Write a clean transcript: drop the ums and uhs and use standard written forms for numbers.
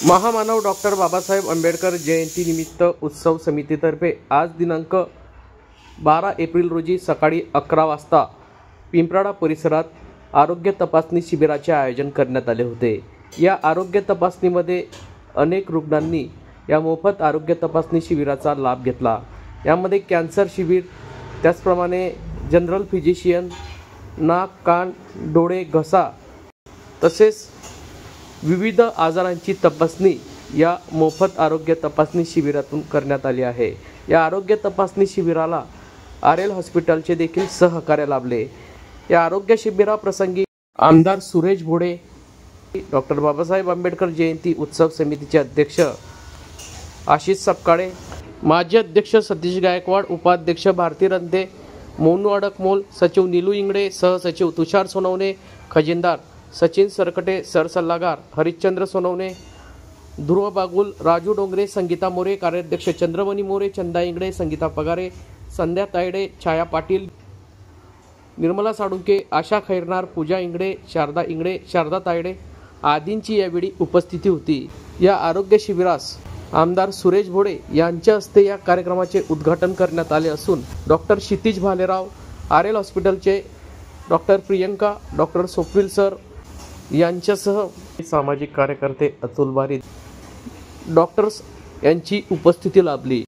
महामानव डॉक्टर बाबासाहेब आंबेडकर जयंतीनिमित्त उत्सव समितीतर्फे आज दिनांक 12 एप्रिल रोजी सकाळी 11 वाजता पिंपराडा परिसरात आरोग्य तपासणी शिबिराचे आयोजन करण्यात आले होते। या आरोग्य तपासणीमध्ये अनेक रुग्णांनी या मोफत आरोग्य तपासणी शिबिराचा लाभ घेतला। यामध्ये कॅन्सर शिबिर, त्याचप्रमाणे जनरल फिजिशियन, नाक, कान, डोळे, घसा तसेच विविध आजारांची तपासणी या मोफत आरोग्य तपासणी शिबिरातून करण्यात आली आहे। या आरोग्य तपासणी शिबिराला आरएल हॉस्पिटलचे देखील सहकार्य लाभले। या आरोग्य शिबिराप्रसंगी आमदार सुरेश भोडे, डॉक्टर बाबासाहेब आंबेडकर जयंती उत्सव समितीचे अध्यक्ष आशिष सपकाळे, माजी अध्यक्ष सतीश गायकवाड, उपाध्यक्ष भारती रंधे, मोनू अडकमोल, सचिव नीलू इंगडे, सहसचिव तुषार सोनवणे, खजिनदार सचिन सरकटे, सरसल्लागार हरिश्चंद्र सोनवणे, ध्रुव बागुल, राजू डोंगरे, संगीता मोरे, कार्याध्यक्ष चंद्रमणी मोरे, चंदा इंगडे, संगीता पगारे, संध्या तायडे, छाया पाटील, निर्मला साळुंके, आशा खैरनार, पूजा इंगडे, शारदा इंगडे, शारदा तायडे आदींची यावेळी उपस्थिती होती। या आरोग्य शिबिरास आमदार सुरेश भोडे यांच्या हस्ते या कार्यक्रमाचे उद्घाटन करण्यात आले असून डॉक्टर क्षितिज भालेराव, आरएल हॉस्पिटलचे doctor Priyanka, doctor Swapnil sir यांच्यासह सामाजिक कार्यकर्ते अतुल बारी, डॉक्टर्स यांची उपस्थिती लाभली।